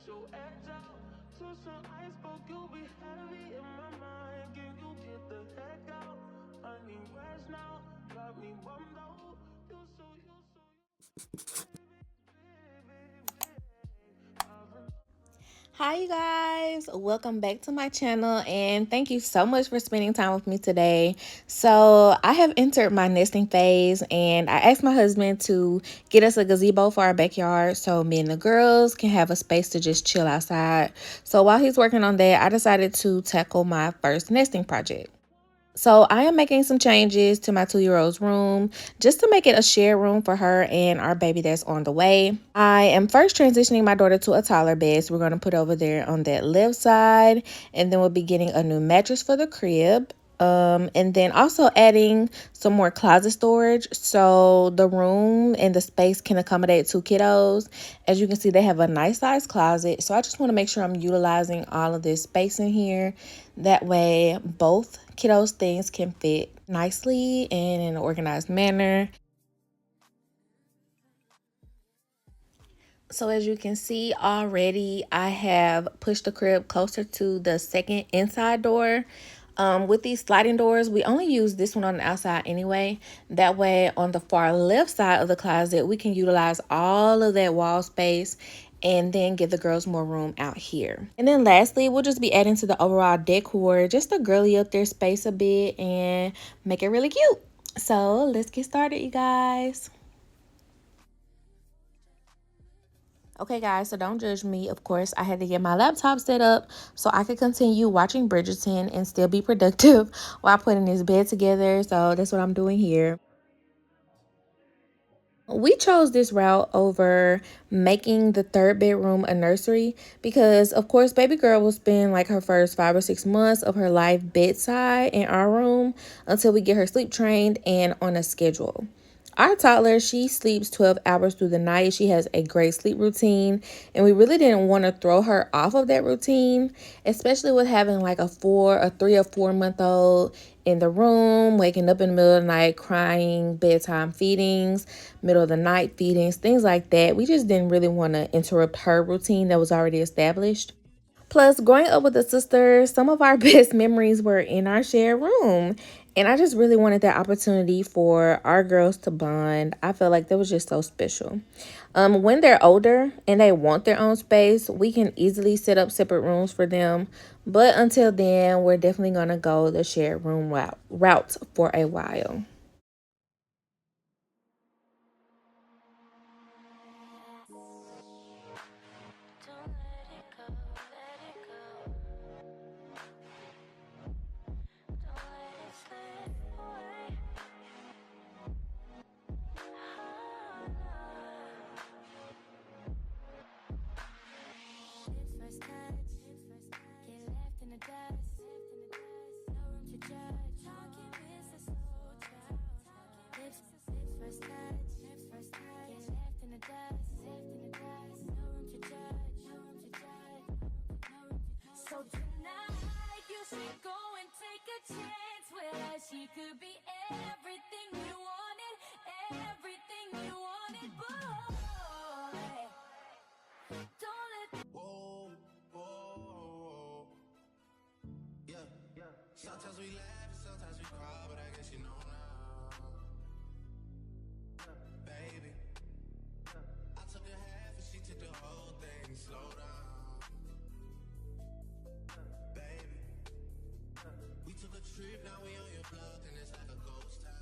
your edge out. To some iceberg, you'll be heavy in my mind. Can you get the heck out? I need rest now. Got me bummed out. You so, Hi you guys, welcome back to my channel and thank you so much for spending time with me today. So I have entered my nesting phase and I asked my husband to get us a gazebo for our backyard so me and the girls can have a space to just chill outside. So while he's working on that, I decided to tackle my first nesting project. So I am making some changes to my 2-year-old's room just to make it a shared room for her and our baby that's on the way. I am first transitioning my daughter to a toddler bed. So we're going to put over there on that left side. And then we'll be getting a new mattress for the crib. And then also adding some more closet storage so the room and the space can accommodate 2 kiddos. As you can see, they have a nice size closet. So I just want to make sure I'm utilizing all of this space in here. That way both kiddos' things can fit nicely and in an organized manner. So as you can see already, I have pushed the crib closer to the second inside door. With these sliding doors, we only use this one on the outside anyway. That way on the far left side of the closet, we can utilize all of that wall space and then give the girls more room out here. And then lastly, we'll just be adding to the overall decor just to girly up their space a bit and make it really cute. So let's get started, you guys. Okay guys, so don't judge me. Of course, I had to get my laptop set up so I could continue watching Bridgerton and still be productive while putting this bed together. So that's what I'm doing here. We chose this route over making the third bedroom a nursery because, of course, baby girl will spend like her first 5 or 6 months of her life bedside in our room until we get her sleep trained and on a schedule. Our toddler, she sleeps 12 hours through the night. She has a great sleep routine, and we really didn't want to throw her off of that routine, especially with having like a 3 or 4 month old in the room, waking up in the middle of the night, crying, bedtime feedings, middle of the night feedings, things like that. We just didn't really want to interrupt her routine that was already established. Plus, growing up with a sister, some of our best memories were in our shared room. And I just really wanted that opportunity for our girls to bond. I felt like that was just so special. When they're older and they want their own space, we can easily set up separate rooms for them. But until then, we're definitely going to go the shared room route for a while. So tonight you should go and take a chance with her. She could be everything you wanted, boy. Don't let Whoa, whoa, whoa. Yeah. Sometimes we laugh, sometimes we cry, but I guess you know now. Baby, I took a half and she took the whole thing. Slow down. Baby, we took a trip, now we on your block and it's like a ghost town.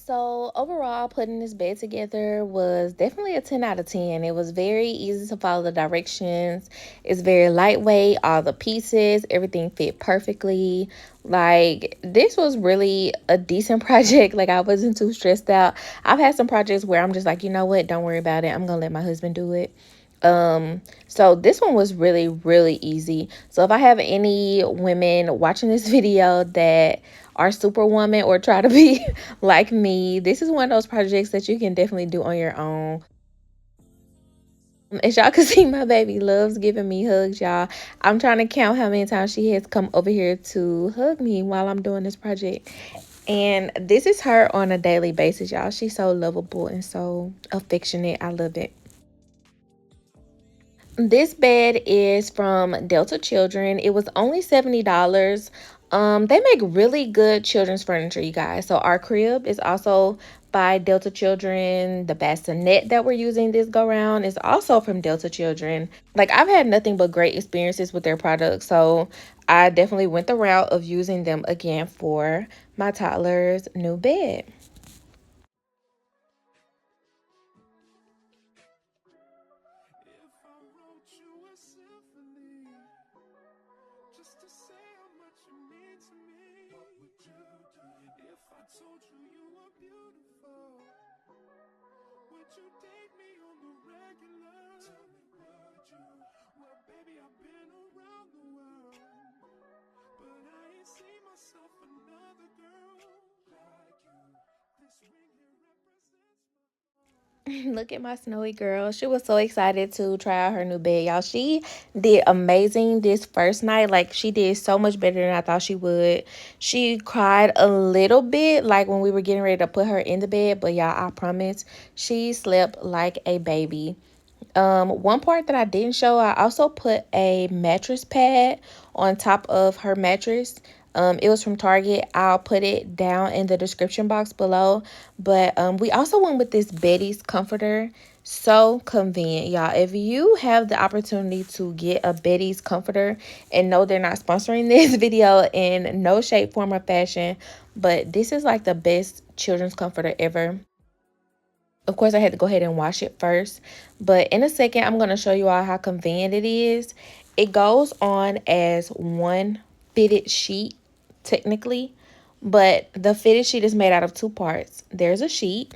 So overall, putting this bed together was definitely a 10 out of 10. It was very easy to follow the directions. It's very lightweight, all the pieces, everything fit perfectly. Like, this was really a decent project. Like, I wasn't too stressed out. I've had some projects where I'm just like, you know what, don't worry about it. I'm gonna let my husband do it. So this one was really, really easy. So if I have any women watching this video that are superwoman or try to be like me, this is one of those projects that you can definitely do on your own. As y'all can see, my baby loves giving me hugs, y'all. I'm trying to count how many times she has come over here to hug me while I'm doing this project. And this is her on a daily basis, y'all. She's so lovable and so affectionate. I love it. This bed is from Delta Children. It was only $70. They make really good children's furniture, you guys. So our crib is also by Delta Children. The bassinet that we're using this go round is also from Delta Children. Like, I've had nothing but great experiences with their products. So I definitely went the route of using them again for my toddler's new bed. Look at my snowy girl. She was so excited to try out her new bed, y'all. She did amazing this first night. Like, she did so much better than I thought she would. She cried a little bit, like, when we were getting ready to put her in the bed. But, y'all, I promise, she slept like a baby. One part that I didn't show, I also put a mattress pad on top of her mattress. It was from Target. I'll put it down in the description box below. But we also went with this Betty's comforter. So convenient, y'all. If you have the opportunity to get a Betty's comforter, and no, they're not sponsoring this video in no shape, form, or fashion, but this is like the best children's comforter ever. Of course, I had to go ahead and wash it first. But in a second, I'm going to show you all how convenient it is. It goes on as one fitted sheet, technically. But the fitted sheet is made out of two parts. There's a sheet.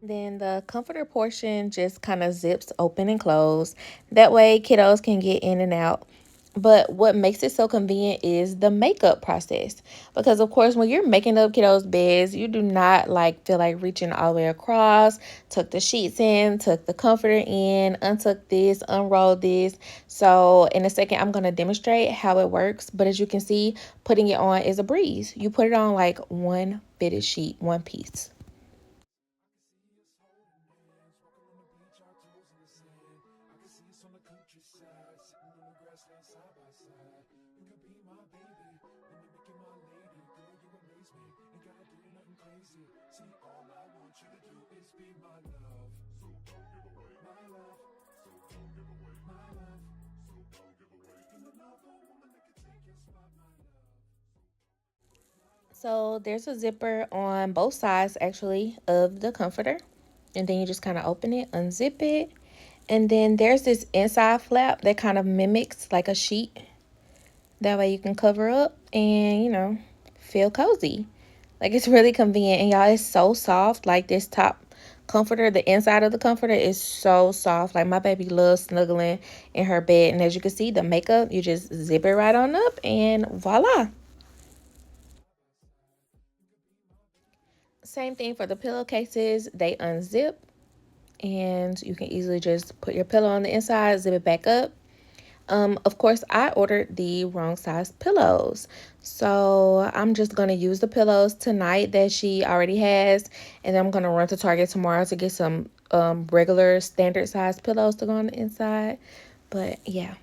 Then the comforter portion just kind of zips open and close. That way kiddos can get in and out. But what makes it so convenient is the makeup process. Because of course, when you're making up kiddos' beds, you do not like feel like reaching all the way across, tuck the sheets in, tuck the comforter in, untuck this, unroll this. So in a second, I'm gonna demonstrate how it works. But as you can see, putting it on is a breeze. You put it on like one fitted sheet, one piece. So there's a zipper on both sides actually of the comforter. And then you just kind of open it, unzip it. And then there's this inside flap that kind of mimics like a sheet. That way you can cover up and, feel cozy. Like, it's really convenient. And y'all, it's so soft. Like, this top comforter, the inside of the comforter is so soft. Like, my baby loves snuggling in her bed. And as you can see, the makeup, you just zip it right on up and voila. Same thing for the pillowcases. They unzip and you can easily just put your pillow on the inside, zip it back up. Of course, I ordered the wrong size pillows. So I'm just going to use the pillows tonight that she already has. And I'm going to run to Target tomorrow to get some regular standard size pillows to go on the inside. But yeah.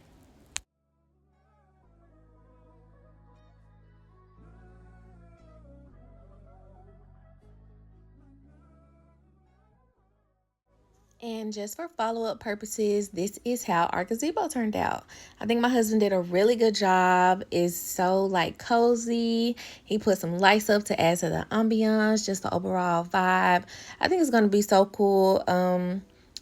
And just for follow-up purposes, this is how our gazebo turned out. I think my husband did a really good job. It's so like cozy. He put some lights up to add to the ambiance, just the overall vibe. I think it's gonna be so cool.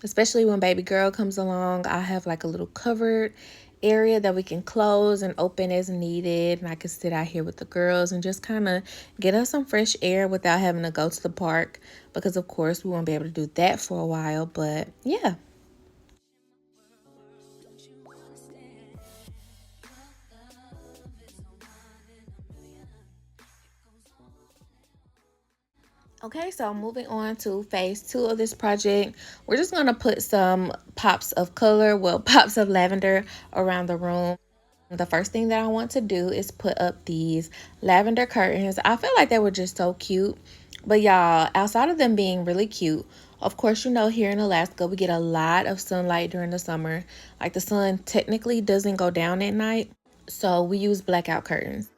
Especially when baby girl comes along. I have like a little covered area that we can close and open as needed, and I can sit out here with the girls and just kind of get us some fresh air without having to go to the park, because of course we won't be able to do that for a while. But yeah. Okay, so moving on to phase two of this project, we're just gonna put some pops of color, well, pops of lavender around the room. The first thing that I want to do is put up these lavender curtains. I feel like they were just so cute. But y'all, outside of them being really cute, of course, you know, here in Alaska, we get a lot of sunlight during the summer. Like the sun technically doesn't go down at night, so we use blackout curtains.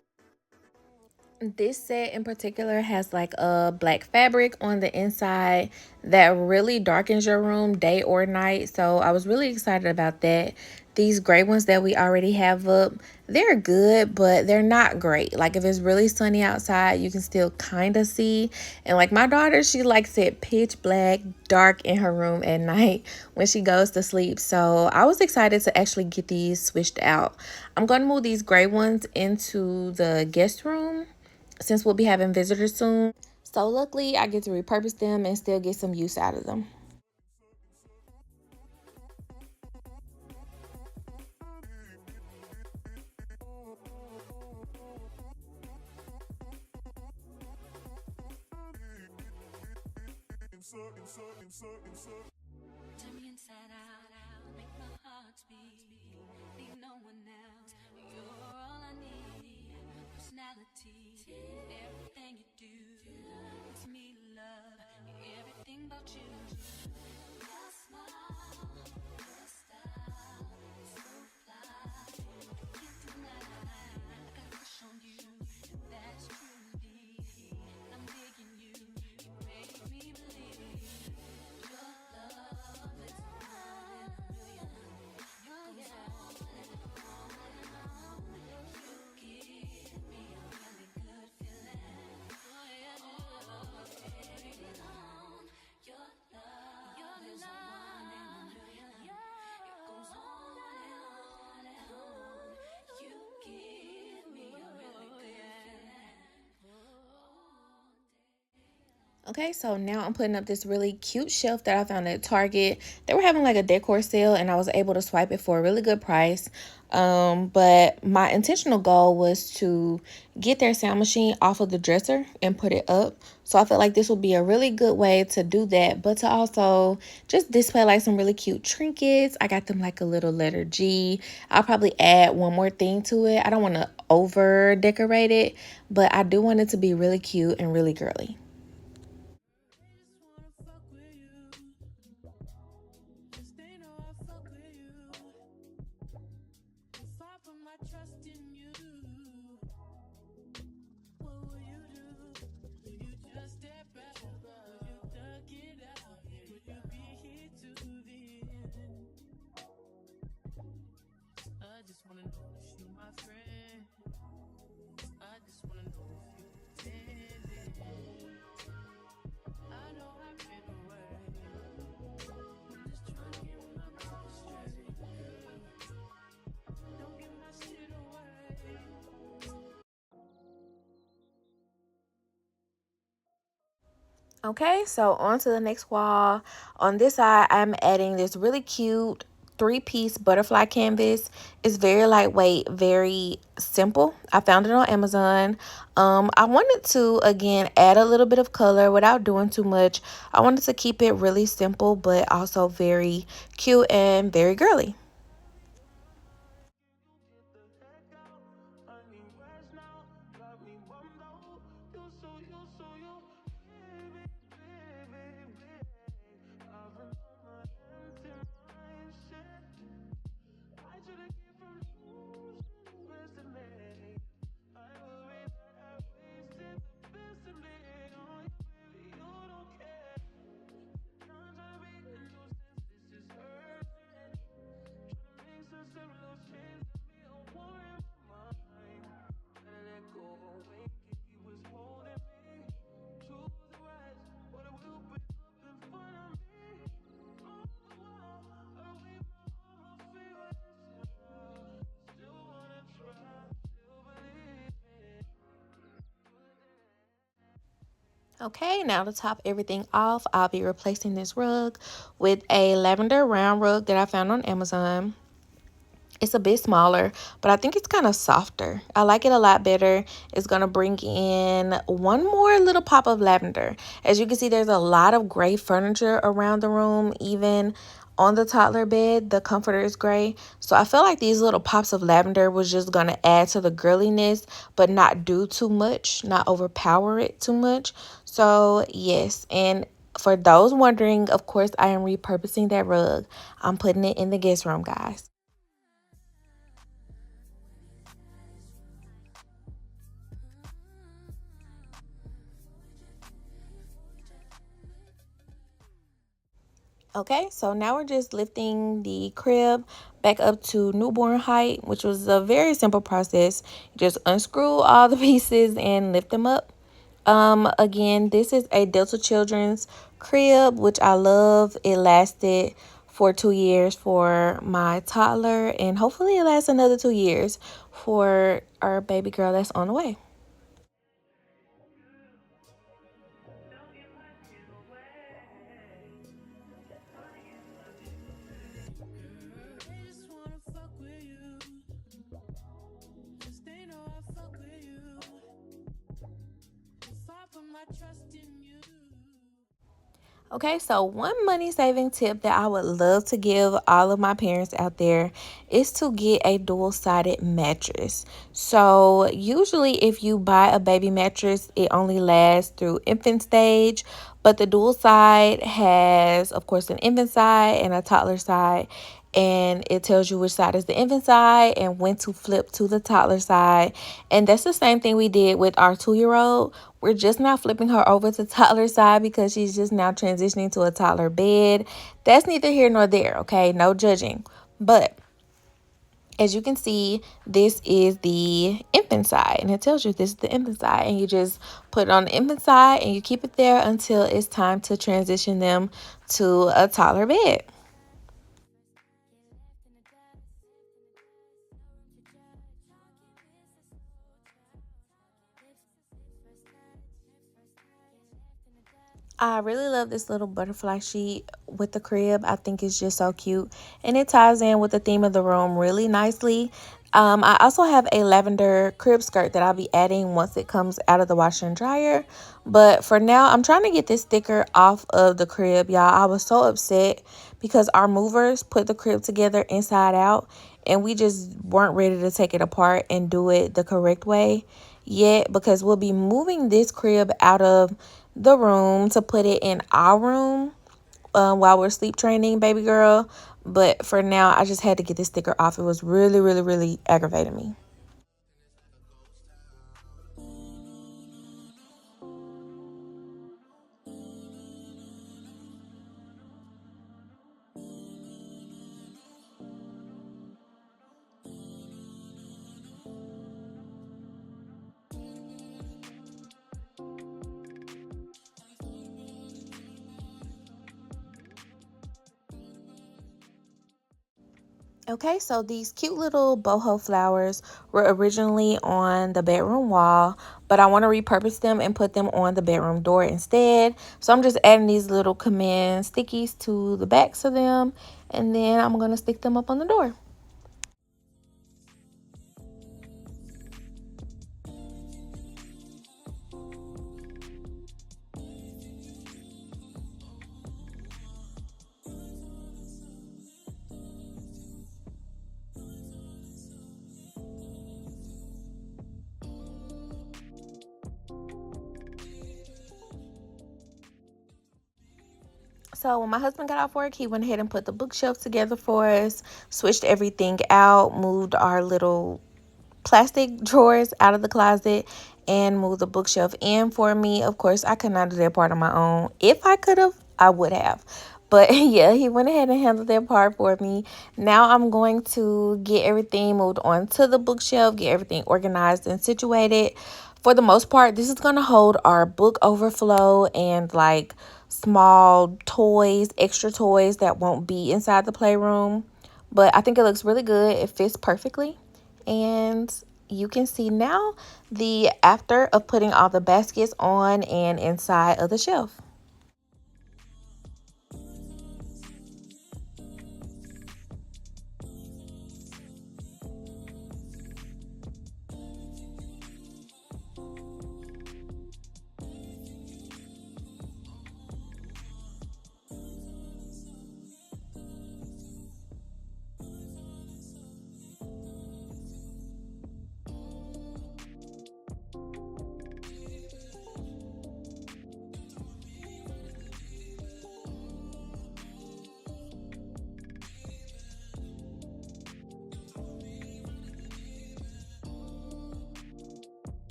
This set in particular has like a black fabric on the inside that really darkens your room day or night. So I was really excited about that. These gray ones that we already have up, they're good, but they're not great. Like if it's really sunny outside, you can still kind of see. And like my daughter, she likes it pitch black, dark in her room at night when she goes to sleep. So I was excited to actually get these switched out. I'm going to move these gray ones into the guest room since we'll be having visitors soon. So luckily, I get to repurpose them and still get some use out of them. Turn me inside out, make my heart speak. Need no one else. You're all I need. Personality, everything you do. It's me, love, everything about you. Your smile, your style, so fly. Can't deny, I got a crush on you. That's truly, I'm digging you. You make me believe. Your love is one in a million. It goes on and on and on. You give me a really good feeling. Oh yeah, baby, on. Your love is one in a million. It goes on and on and on. You give me a really good feeling. Okay, so now I'm putting up this really cute shelf that I found at Target. They were having like a decor sale and I was able to swipe it for a really good price. But my intentional goal was to get their sound machine off of the dresser and put it up. So I felt like this would be a really good way to do that, but to also just display like some really cute trinkets. I got them like a little letter G. I'll probably add one more thing to it. I don't want to over decorate it, but I do want it to be really cute and really girly. Okay, so on to the next wall. On this side, I'm adding this really cute three-piece butterfly canvas. It's very lightweight, very simple. I found it on Amazon. I wanted to, again, add a little bit of color without doing too much. I wanted to keep it really simple, but also very cute and very girly. Okay, now to top everything off, I'll be replacing this rug with a lavender round rug that I found on Amazon. It's a bit smaller, but I think it's kind of softer. I like it a lot better. It's going to bring in one more little pop of lavender. As you can see, there's a lot of gray furniture around the room, even on the toddler bed. The comforter is gray. So I feel like these little pops of lavender was just going to add to the girliness, but not do too much, not overpower it too much. So yes, and for those wondering, of course, I am repurposing that rug. I'm putting it in the guest room, guys. Okay, so now we're just lifting the crib back up to newborn height, which was a very simple process. Just unscrew all the pieces and lift them up. Again, this is a Delta Children's crib, which I love. It lasted for 2 years for my toddler, and hopefully it lasts another 2 years for our baby girl that's on the way. They just wanna fuck with you. 'Cause they know I fuck with you. If I put my trust in you. Okay, so one money saving tip that I would love to give all of my parents out there is to get a dual sided mattress. So, usually, if you buy a baby mattress, it only lasts through infant stage, but the dual side has, of course, an infant side and a toddler side. And it tells you which side is the infant side and when to flip to the toddler side. And that's the same thing we did with our 2 year old. We're just now flipping her over to toddler side because she's just now transitioning to a toddler bed. That's neither here nor there, okay? No judging. But as you can see, this is the infant side, and it tells you this is the infant side, and you just put it on the infant side and you keep it there until it's time to transition them to a toddler bed. I really love this little butterfly sheet with the crib. I think it's just so cute. And it ties in with the theme of the room really nicely. I also have a lavender crib skirt that I'll be adding once it comes out of the washer and dryer. But for now, I'm trying to get this sticker off of the crib, y'all. I was so upset because our movers put the crib together inside out. And we just weren't ready to take it apart and do it the correct way yet, because we'll be moving this crib out of the room to put it in our room while we're sleep training baby girl. But for now, I just had to get this sticker off. It was really, really, really aggravating me. Okay, so these cute little boho flowers were originally on the bedroom wall, but I want to repurpose them and put them on the bedroom door instead. So I'm just adding these little command stickies to the backs of them, and then I'm going to stick them up on the door. So when my husband got off work, he went ahead and put the bookshelf together for us, switched everything out, moved our little plastic drawers out of the closet, and moved the bookshelf in for me. Of course, I could not do that part on my own. If I could have, I would have. But yeah, he went ahead and handled that part for me. Now I'm going to get everything moved onto the bookshelf, get everything organized and situated. For the most part, this is going to hold our book overflow and like small toys, extra toys that won't be inside the playroom. But I think it looks really good. It fits perfectly. And You can see now the after of putting all the baskets on and inside of the shelf.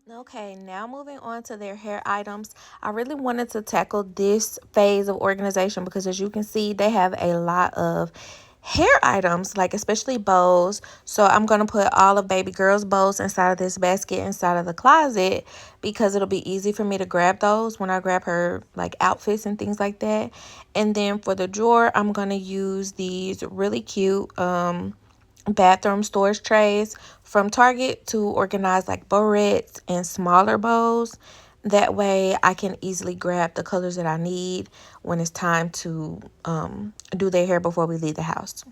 Okay, now moving on to their hair items. I really wanted to tackle this phase of organization because as you can see, they have a lot of hair items, like especially bows. So I'm going to put all of baby girl's bows inside of this basket inside of the closet because it'll be easy for me to grab those when I grab her like outfits and things like that. And then for the drawer, I'm going to use these really cute bathroom storage trays from Target to organize like barrettes and smaller bows. That way I can easily grab the colors that I need when it's time to do their hair before we leave the house.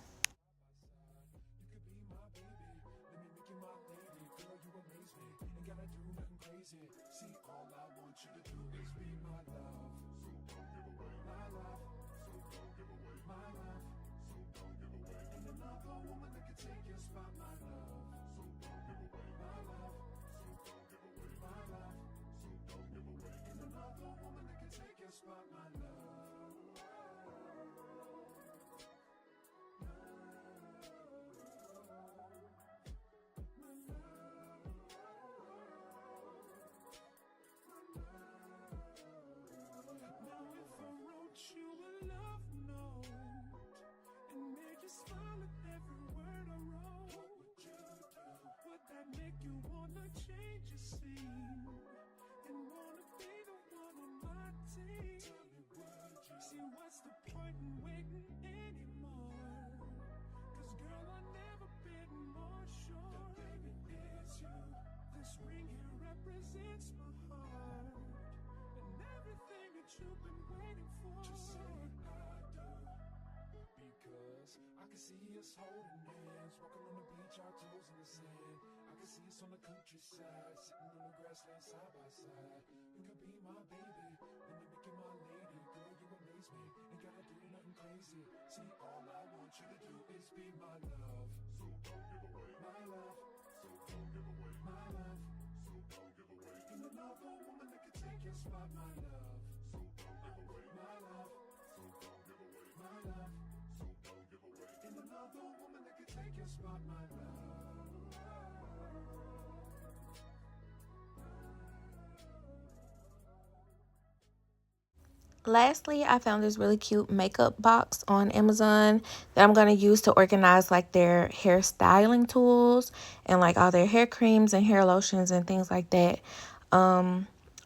Lastly, I found this really cute makeup box on Amazon that I'm going to use to organize like their hair styling tools and like all their hair creams and hair lotions and things like that.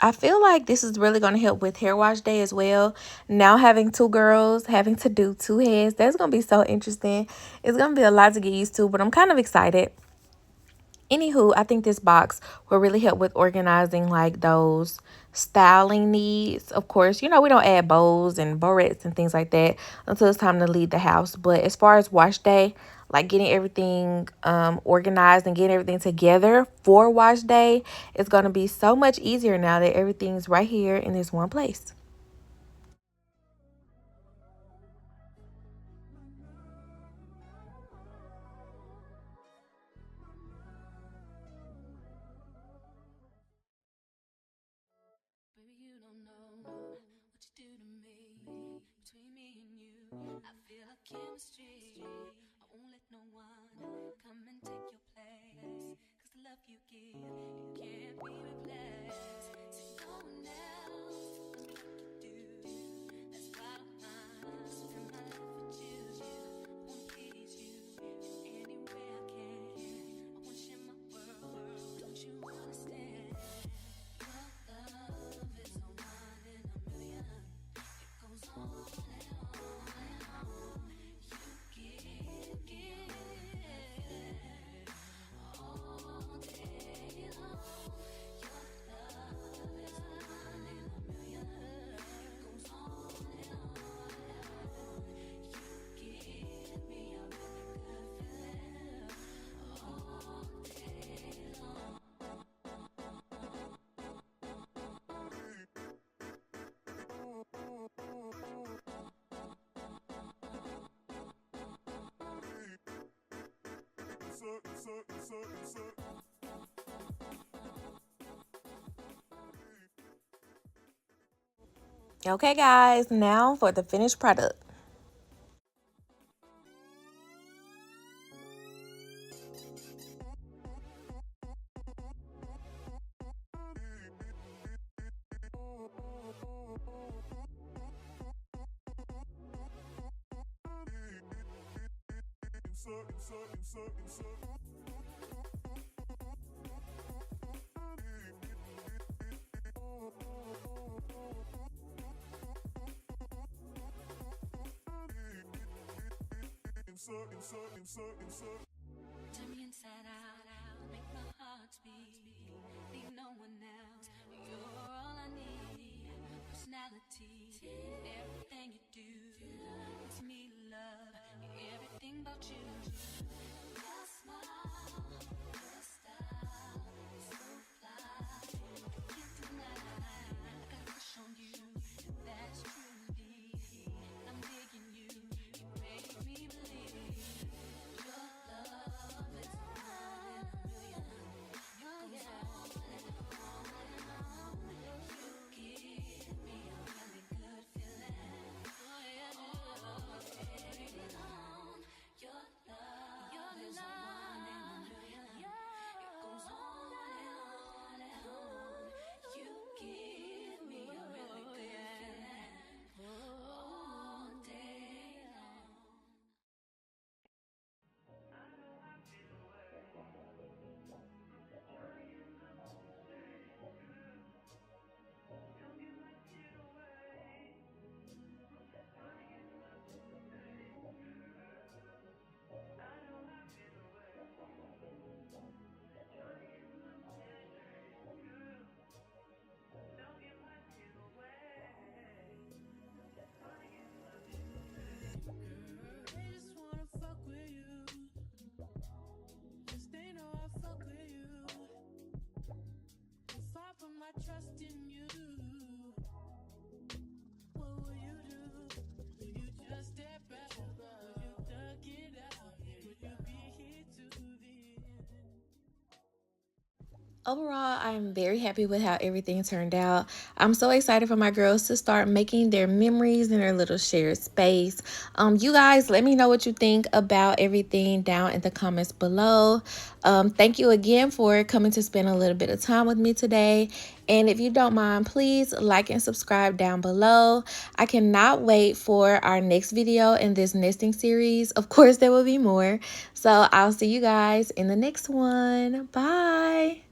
I feel like this is really going to help with hair wash day as well. Now having two girls, having to do two heads, that's going to be so interesting. It's going to be a lot to get used to, but I'm kind of excited. Anywho, I think this box will really help with organizing like those styling needs. Of course, you know, we don't add bows and barrettes and things like that until it's time to leave the house. But as far as wash day, like getting everything organized and getting everything together for wash day, it's going to be so much easier now that everything's right here in this one place. Baby, you don't know what you do to me. Between me and you, I feel a chemistry. I won't let no one come and take your place. 'Cause the love you give, it can't be replaced. Okay, guys, now for the finished product. Turn me inside out, make my heart speak. Need no one else. You're all I need. Personality, everything you do. It's me, love, everything about you. Your smile, your style, so fly. Can't deny, I got a crush on you. That's truly, I'm digging you. You make me believe. Your love is one in a million. Your goes on and on. You give me a really good feeling. Oh yeah, baby, your love is one in a million. It goes on and on. You give me a really good feeling all day long. They just wanna fuck with you. Yes, they know I fuck with you. If I put my trust in you, what will you do? Will you just step back? Will you duck it out? Will you be here to the end? Overall, I'm very happy with how everything turned out. I'm so excited for my girls to start making their memories in their little shared space. You guys, let me know what you think about everything down in the comments below. Thank you again for coming to spend a little bit of time with me today. And if you don't mind, please like and subscribe down below. I cannot wait for our next video in this nesting series. Of course, there will be more. So I'll see you guys in the next one. Bye.